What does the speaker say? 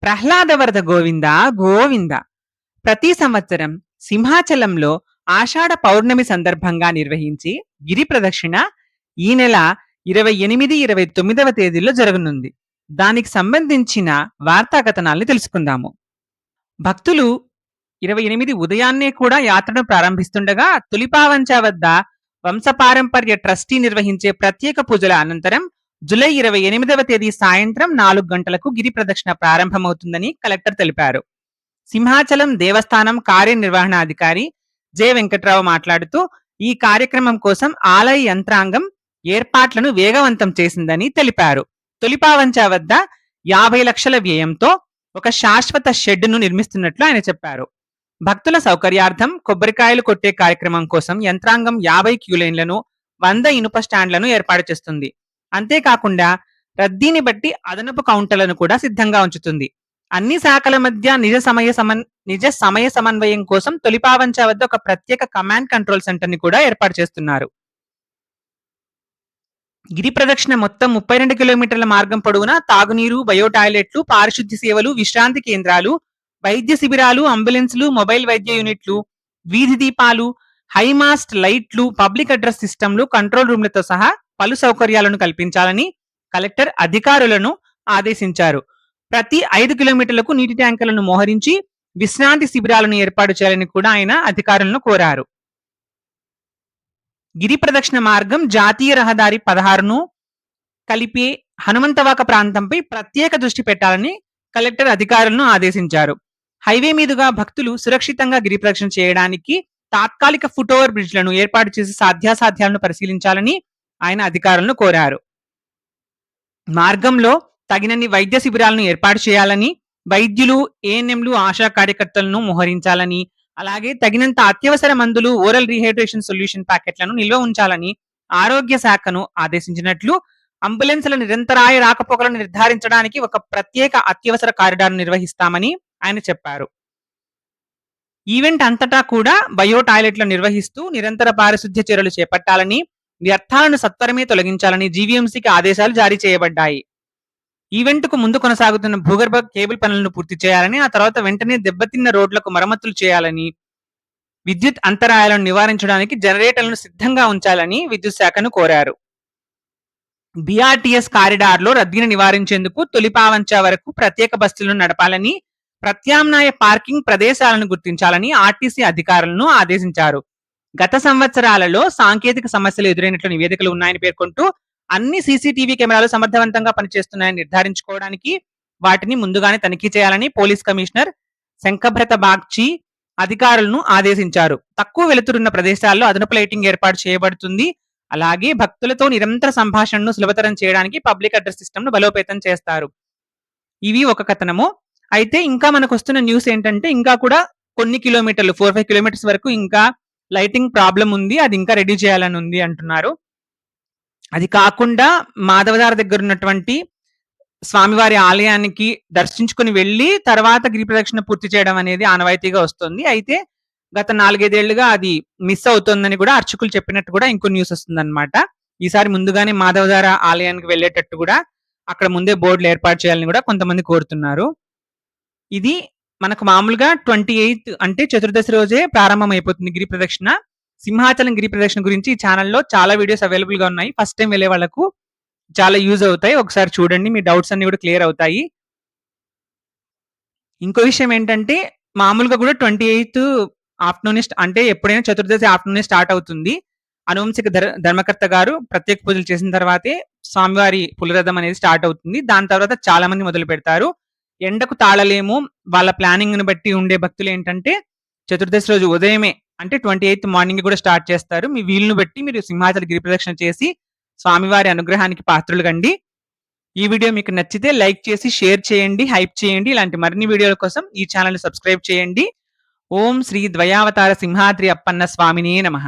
ప్రహ్లాదవరద గోవింద గోవింద. ప్రతి సంవత్సరం సింహాచలంలో ఆషాఢ పౌర్ణమి సందర్భంగా నిర్వహించి గిరి ప్రదక్షిణ ఈ నెల 28, 29వ తేదీల్లో జరగనుంది. దానికి సంబంధించిన వార్తా కథనాల్ని తెలుసుకుందాము. భక్తులు 28 ఉదయాన్నే కూడా యాత్రను ప్రారంభిస్తుండగా తులిపావంచ వద్ద వంశపారంపర్య ట్రస్టీ నిర్వహించే ప్రత్యేక పూజల అనంతరం జూలై 28వ తేదీ సాయంత్రం 4 గంటలకు గిరి ప్రదక్షిణ ప్రారంభమవుతుందని కలెక్టర్ తెలిపారు. సింహాచలం దేవస్థానం కార్యనిర్వహణాధికారి జె వెంకట్రావు మాట్లాడుతూ ఈ కార్యక్రమం కోసం ఆలయ యంత్రాంగం ఏర్పాట్లను వేగవంతం చేసిందని తెలిపారు. తొలిపావంచ వద్ద 50 లక్షల వ్యయంతో ఒక శాశ్వత షెడ్డును నిర్మిస్తున్నట్లు ఆయన చెప్పారు. భక్తుల సౌకర్యార్థం కొబ్బరికాయలు కొట్టే కార్యక్రమం కోసం యంత్రాంగం 50 క్యూలైన్లను 100 ఇనుప స్టాండ్లను ఏర్పాటు చేస్తుంది. అంతేకాకుండా రద్దీని బట్టి అదనపు కౌంటర్లను కూడా సిద్ధంగా ఉంచుతుంది. అన్ని శాఖల మధ్య నిజ సమయ సమన్వయం కోసం తొలిపావంచ వద్ద ఒక ప్రత్యేక కమాండ్ కంట్రోల్ సెంటర్ ని కూడా ఏర్పాటు చేస్తున్నారు. గిరి ప్రదక్షిణ మొత్తం 32 కిలోమీటర్ల మార్గం పొడవునా తాగునీరు, బయో టాయిలెట్లు, పారిశుద్ధ్య సేవలు, విశ్రాంతి కేంద్రాలు, వైద్య శిబిరాలు, అంబులెన్స్లు, మొబైల్ వైద్య యూనిట్లు, వీధి దీపాలు, హైమాస్ట్ లైట్లు, పబ్లిక్ అడ్రస్ సిస్టంలు, కంట్రోల్ రూమ్లతో సహా పలు సౌకర్యాలను కల్పించాలని కలెక్టర్ అధికారులను ఆదేశించారు. ప్రతి 5 కిలోమీటర్లకు నీటి ట్యాంకర్లను మోహరించి విశ్రాంతి శిబిరాలను ఏర్పాటు చేయాలని కూడా ఆయన అధికారులను కోరారు. గిరి ప్రదక్షిణ మార్గం జాతీయ రహదారి 16ను కలిపే హనుమంతవాక ప్రాంతంపై ప్రత్యేక దృష్టి పెట్టాలని కలెక్టర్ అధికారులను ఆదేశించారు. హైవే మీదుగా భక్తులు సురక్షితంగా గిరి ప్రదక్షిణ చేయడానికి తాత్కాలిక ఫుట్ ఓవర్ బ్రిడ్జ్లను ఏర్పాటు చేసి సాధ్యాసాధ్యాలను పరిశీలించాలని ఆయన అధికారులను కోరారు. మార్గంలో తగినన్ని వైద్య శిబిరాలను ఏర్పాటు చేయాలని, వైద్యులు, ఏఎన్ఎంలు, ఆశా కార్యకర్తలను మోహరించాలని, అలాగే తగినంత అత్యవసర మందులు, ఓరల్ రీహైడ్రేషన్ సొల్యూషన్ ప్యాకెట్లను నిల్వ ఉంచాలని ఆరోగ్య శాఖను ఆదేశించినట్లు, అంబులెన్స్ల నిరంతరాయ రాకపోకలను నిర్ధారించడానికి ఒక ప్రత్యేక అత్యవసర కారిడార్ నిర్వహిస్తామని ఆయన చెప్పారు. ఈవెంట్ అంతటా కూడా బయో టాయిలెట్లను నిర్వహిస్తూ నిరంతర పారిశుద్ధ్య చర్యలు చేపట్టాలని, వ్యర్థాలను సత్వరమే తొలగించాలని జీవీఎంసీకి ఆదేశాలు జారీ చేయబడ్డాయి. ఈవెంట్ కు ముందు కొనసాగుతున్న భూగర్భ కేబుల్ పనులను పూర్తి చేయాలని, ఆ తర్వాత వెంటనే దెబ్బతిన్న రోడ్లకు మరమ్మతులు చేయాలని, విద్యుత్ అంతరాయాలను నివారించడానికి జనరేటర్లను సిద్ధంగా ఉంచాలని విద్యుత్ శాఖను కోరారు. బిఆర్టీఎస్ కారిడార్ లో రద్దీని నివారించేందుకు తొలిపావంచ వరకు ప్రత్యేక బస్సులను నడపాలని, ప్రత్యామ్నాయ పార్కింగ్ ప్రదేశాలను గుర్తించాలని ఆర్టీసీ అధికారులను ఆదేశించారు. గత సంవత్సరాలలో సాంకేతిక సమస్యలు ఎదురైనట్లు నివేదికలు ఉన్నాయని పేర్కొంటూ అన్ని సీసీటీవీ కెమెరాలు సమర్థవంతంగా పనిచేస్తున్నాయని నిర్ధారించుకోవడానికి వాటిని ముందుగానే తనిఖీ చేయాలని పోలీస్ కమిషనర్ శంఖభ్రత బాగ్చి అధికారులను ఆదేశించారు. తక్కువ వెలుతురున్న ప్రదేశాల్లో అదనపు లైటింగ్ ఏర్పాటు చేయబడుతుంది. అలాగే భక్తులతో నిరంతర సంభాషణను సులభతరం చేయడానికి పబ్లిక్ అడ్రస్ సిస్టమ్ ను బలోపేతం చేస్తారు. ఇవి ఒక కథనము. అయితే ఇంకా మనకు వస్తున్న న్యూస్ ఏంటంటే ఇంకా కూడా కొన్ని కిలోమీటర్లు 4-5 కిలోమీటర్స్ వరకు ఇంకా లైటింగ్ ప్రాబ్లం ఉంది, అది ఇంకా రెడీ చేయాలని ఉంది అంటున్నారు. అది కాకుండా మాధవదార దగ్గర ఉన్నటువంటి స్వామివారి ఆలయానికి దర్శించుకుని వెళ్ళి తర్వాత గిరి ప్రదక్షిణ పూర్తి చేయడం అనేది ఆనవాయితీగా వస్తుంది. అయితే గత 4-5 ఏళ్లుగా అది మిస్ అవుతుందని కూడా అర్చకులు చెప్పినట్టు కూడా ఇంకో న్యూస్ వస్తుంది అనమాట. ఈసారి ముందుగానే మాధవదార ఆలయానికి వెళ్ళేటట్టు కూడా అక్కడ ముందే బోర్డులు ఏర్పాటు చేయాలని కూడా కొంతమంది కోరుతున్నారు. ఇది మనకు మామూలుగా 28 అంటే చతుర్దశి రోజే ప్రారంభం అయిపోతుంది గిరి ప్రదక్షిణ. సింహాచలం గిరి ప్రదక్షిణ గురించి ఈ ఛానల్లో చాలా వీడియోస్ అవైలబుల్ గా ఉన్నాయి. ఫస్ట్ టైం వెళ్ళే వాళ్ళకు చాలా యూజ్ అవుతాయి. ఒకసారి చూడండి, మీ డౌట్స్ అన్ని కూడా క్లియర్ అవుతాయి. ఇంకో విషయం ఏంటంటే మామూలుగా కూడా 28 ఆఫ్టర్నూన్ అంటే ఎప్పుడైనా చతుర్దశి ఆఫ్టర్నూన్ స్టార్ట్ అవుతుంది. అనువంశిక ధర్మకర్త గారు ప్రత్యేక పూజలు చేసిన తర్వాతే స్వామివారి పులిరథం అనేది స్టార్ట్ అవుతుంది. దాని తర్వాత చాలా మంది మొదలు పెడతారు. ఎండకు తాళలేము, వాళ్ళ ప్లానింగ్ ని బట్టి ఉండే భక్తులు ఏంటంటే చతుర్దశి రోజు ఉదయమే అంటే 28 మార్నింగ్ కూడా స్టార్ట్ చేస్తారు. మీ వీలును బట్టి మీరు సింహాచల గిరి ప్రదక్షిణ చేసి స్వామివారి అనుగ్రహానికి పాత్రులు కండి. ఈ వీడియో మీకు నచ్చితే లైక్ చేసి షేర్ చేయండి, హైప్ చేయండి. ఇలాంటి మరిన్ని వీడియోల కోసం ఈ ఛానల్ సబ్స్క్రైబ్ చేయండి. ఓం శ్రీ ద్వయావతార సింహాద్రి అప్పన్న స్వామినే నమః.